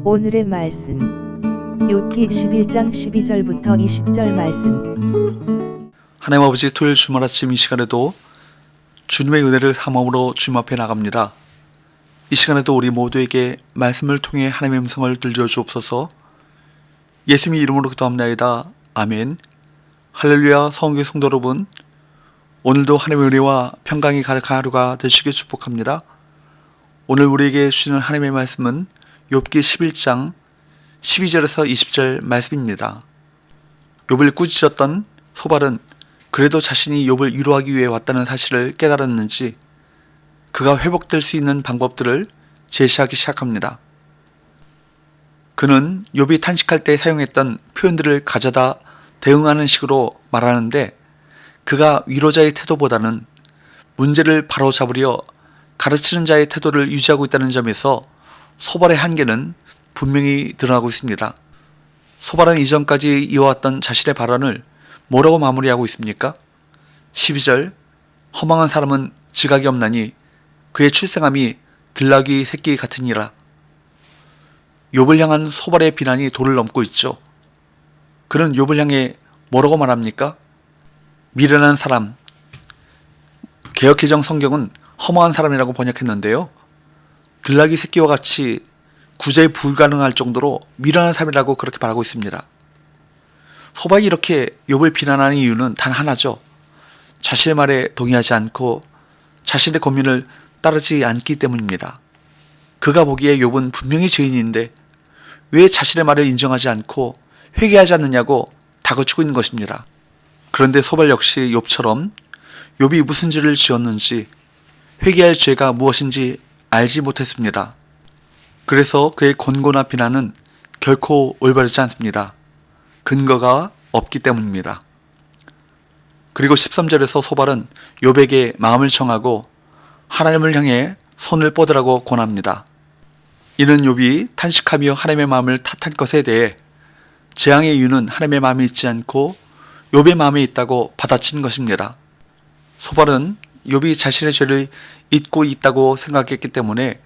오늘의 말씀 욥기 11장 12절부터 20절 말씀. 하나님 아버지, 토요일 주말 아침 이 시간에도 주님의 은혜를 삼음으로 주님 앞에 나갑니다. 이 시간에도 우리 모두에게 말씀을 통해 하나님의 음성을 들려주옵소서. 예수님의 이름으로 기도합나이다. 아멘. 할렐루야. 성교회 성도 여러분, 오늘도 하나님의 은혜와 평강이 가득한 하루가 되시길 축복합니다. 오늘 우리에게 주시는 하나님의 말씀은 욥기 11장 12절에서 20절 말씀입니다. 욥을 꾸짖었던 소발은 그래도 자신이 욥을 위로하기 위해 왔다는 사실을 깨달았는지 그가 회복될 수 있는 방법들을 제시하기 시작합니다. 그는 욥이 탄식할 때 사용했던 표현들을 가져다 대응하는 식으로 말하는데, 그가 위로자의 태도보다는 문제를 바로잡으려 가르치는 자의 태도를 유지하고 있다는 점에서 소발의 한계는 분명히 드러나고 있습니다. 소발은 이전까지 이어왔던 자신의 발언을 뭐라고 마무리하고 있습니까? 12절, 허망한 사람은 지각이 없나니 그의 출생함이 들나귀 새끼 같으니라. 욥을 향한 소발의 비난이 도를 넘고 있죠. 그는 욥을 향해 뭐라고 말합니까? 미련한 사람. 개역개정 성경은 허망한 사람이라고 번역했는데요, 들나귀 새끼와 같이 구제 불가능할 정도로 미련한 사람이라고 그렇게 말하고 있습니다. 소발이 이렇게 욥을 비난하는 이유는 단 하나죠. 자신의 말에 동의하지 않고 자신의 고민을 따르지 않기 때문입니다. 그가 보기에 욥은 분명히 죄인인데 왜 자신의 말을 인정하지 않고 회개하지 않느냐고 다그치고 있는 것입니다. 그런데 소발 역시 욥처럼 욥이 무슨 죄를 지었는지, 회개할 죄가 무엇인지 알지 못했습니다. 그래서 그의 권고나 비난은 결코 올바르지 않습니다. 근거가 없기 때문입니다. 그리고 13절에서 소발은 욥에게 마음을 청하고 하나님을 향해 손을 뻗으라고 권합니다. 이는 욥이 탄식하며 하나님의 마음을 탓한 것에 대해 재앙의 이유는 하나님의 마음에 있지 않고 욥의 마음에 있다고 받아친 것입니다. 소발은 욥이 자신의 죄를 잊고 있다고 생각했기 때문에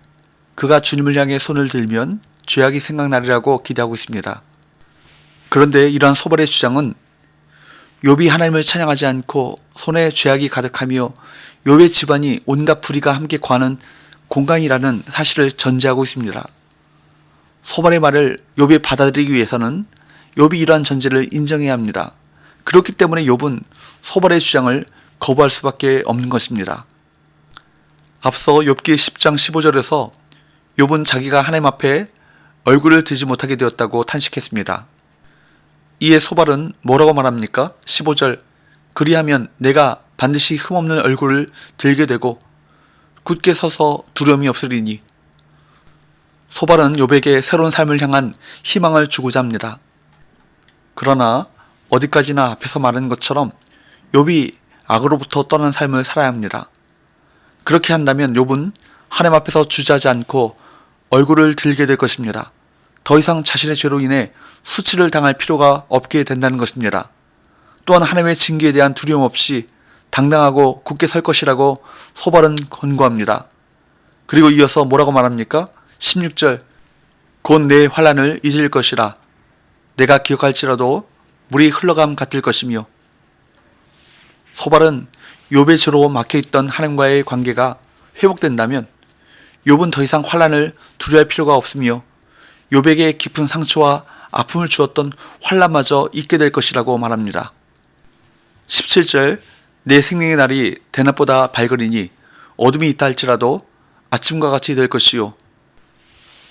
그가 주님을 향해 손을 들면 죄악이 생각나리라고 기대하고 있습니다. 그런데 이러한 소발의 주장은 욥이 하나님을 찬양하지 않고 손에 죄악이 가득하며 욥의 집안이 온갖 불의가 함께 거하는 공간이라는 사실을 전제하고 있습니다. 소발의 말을 욥이 받아들이기 위해서는 욥이 이러한 전제를 인정해야 합니다. 그렇기 때문에 욥은 소발의 주장을 거부할 수밖에 없는 것입니다. 앞서 욥기 10장 15절에서 욥은 자기가 하나님 앞에 얼굴을 들지 못하게 되었다고 탄식했습니다. 이에 소발은 뭐라고 말합니까? 15절, 그리하면 내가 반드시 흠없는 얼굴을 들게 되고 굳게 서서 두려움이 없으리니. 소발은 욥에게 새로운 삶을 향한 희망을 주고자 합니다. 그러나 어디까지나 앞에서 말한 것처럼 욥이 악으로부터 떠난 삶을 살아야 합니다. 그렇게 한다면 욥은 하나님 앞에서 주저하지 않고 얼굴을 들게 될 것입니다. 더 이상 자신의 죄로 인해 수치를 당할 필요가 없게 된다는 것입니다. 또한 하나님의 징계에 대한 두려움 없이 당당하고 굳게 설 것이라고 소발은 권고합니다. 그리고 이어서 뭐라고 말합니까? 16절, 곧 내 환난을 잊을 것이라. 내가 기억할지라도 물이 흘러감 같을 것이며. 소발은 욥의 죄로 막혀있던 하나님과의 관계가 회복된다면 욥은 더 이상 환난을 두려워할 필요가 없으며 욥에게 깊은 상처와 아픔을 주었던 환난마저 잊게 될 것이라고 말합니다. 17절, 내 생명의 날이 대낮보다 밝으리니 어둠이 있다 할지라도 아침과 같이 될 것이요.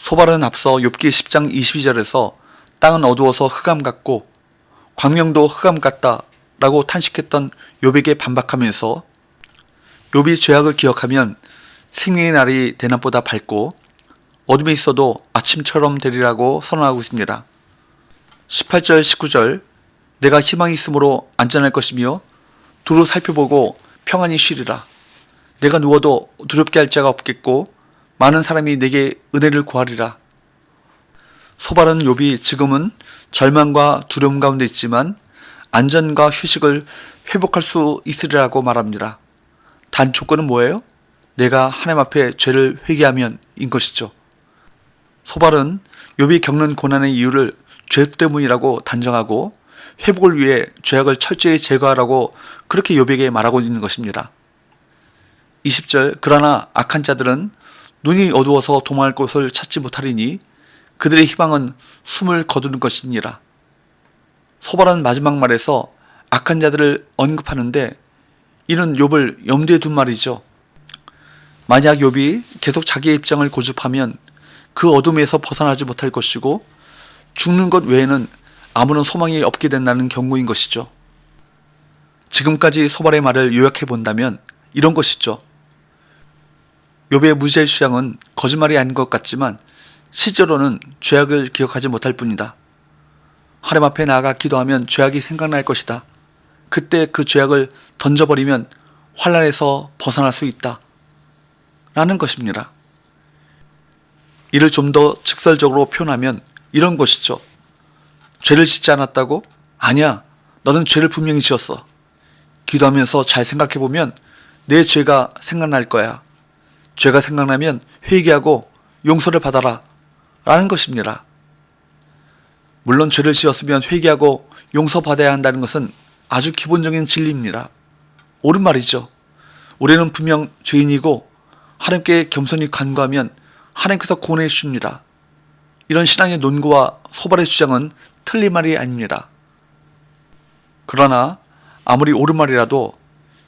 소발은 앞서 욥기 10장 22절에서 땅은 어두워서 흑암 같고 광명도 흑암 같다 라고 탄식했던 욥에게 반박하면서 욥이 죄악을 기억하면 생명의 날이 대낮보다 밝고 어둠에 있어도 아침처럼 되리라고 선언하고 있습니다. 18절 19절, 내가 희망이 있으므로 안전할 것이며 두루 살펴보고 평안히 쉬리라. 내가 누워도 두렵게 할 자가 없겠고 많은 사람이 내게 은혜를 구하리라. 소발은 욥이 지금은 절망과 두려움 가운데 있지만 안전과 휴식을 회복할 수 있으리라고 말합니다. 단 조건은 뭐예요? 내가 하나님 앞에 죄를 회개하면인 것이죠. 소발은 욥이 겪는 고난의 이유를 죄 때문이라고 단정하고 회복을 위해 죄악을 철저히 제거하라고 그렇게 욥에게 말하고 있는 것입니다. 20절 그러나 악한 자들은 눈이 어두워서 도망할 곳을 찾지 못하리니 그들의 희망은 숨을 거두는 것이니라. 소발은 마지막 말에서 악한 자들을 언급하는데 이는 욥을 염두에 둔 말이죠. 만약 욥이 계속 자기의 입장을 고집하면 그 어둠에서 벗어나지 못할 것이고 죽는 것 외에는 아무런 소망이 없게 된다는 경고인 것이죠. 지금까지 소발의 말을 요약해 본다면 이런 것이죠. 욥의 무죄의 주장은 거짓말이 아닌 것 같지만 실제로는 죄악을 기억하지 못할 뿐이다. 하나님 앞에 나아가 기도하면 죄악이 생각날 것이다. 그때 그 죄악을 던져버리면 환난에서 벗어날 수 있다. 라는 것입니다. 이를 좀 더 직설적으로 표현하면 이런 것이죠. 죄를 짓지 않았다고? 아니야. 너는 죄를 분명히 지었어. 기도하면서 잘 생각해보면 내 죄가 생각날 거야. 죄가 생각나면 회개하고 용서를 받아라. 라는 것입니다. 물론 죄를 지었으면 회개하고 용서받아야 한다는 것은 아주 기본적인 진리입니다. 옳은 말이죠. 우리는 분명 죄인이고 하나님께 겸손히 간구하면 하나님께서 구원해 주십니다. 이런 신앙의 논거와 소발의 주장은 틀린 말이 아닙니다. 그러나 아무리 옳은 말이라도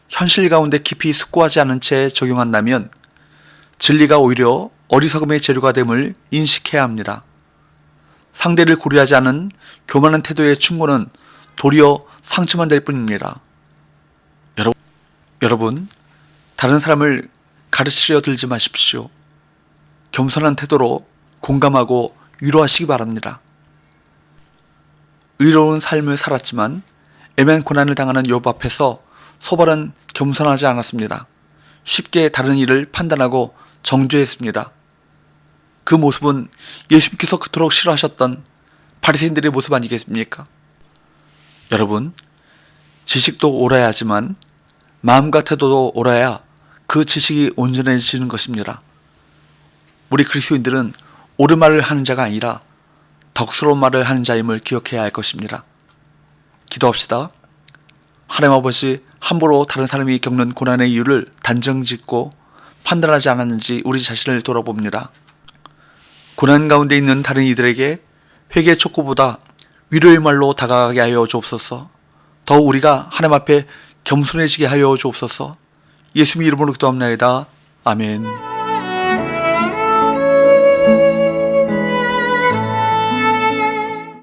현실 가운데 깊이 숙고하지 않은 채 적용한다면 진리가 오히려 어리석음의 재료가 됨을 인식해야 합니다. 상대를 고려하지 않은 교만한 태도의 충고는 도리어 상처만 될 뿐입니다. 여러분, 다른 사람을 가르치려 들지 마십시오. 겸손한 태도로 공감하고 위로하시기 바랍니다. 의로운 삶을 살았지만 애매한 고난을 당하는 욥 앞에서 소발은 겸손하지 않았습니다. 쉽게 다른 일을 판단하고 정죄했습니다. 그 모습은 예수님께서 그토록 싫어하셨던 바리새인들의 모습 아니겠습니까? 여러분, 지식도 옳아야 하지만 마음과 태도도 옳아야 그 지식이 온전해지는 것입니다. 우리 그리스도인들은 옳은 말을 하는 자가 아니라 덕스러운 말을 하는 자임을 기억해야 할 것입니다. 기도합시다. 하나님 아버지, 함부로 다른 사람이 겪는 고난의 이유를 단정짓고 판단하지 않았는지 우리 자신을 돌아봅니다. 고난 가운데 있는 다른 이들에게 회개 촉구보다 위로의 말로 다가가게 하여 주옵소서. 더욱 우리가 하나님 앞에 겸손해지게 하여 주옵소서. 예수님 이름으로 기도합나이다. 아멘.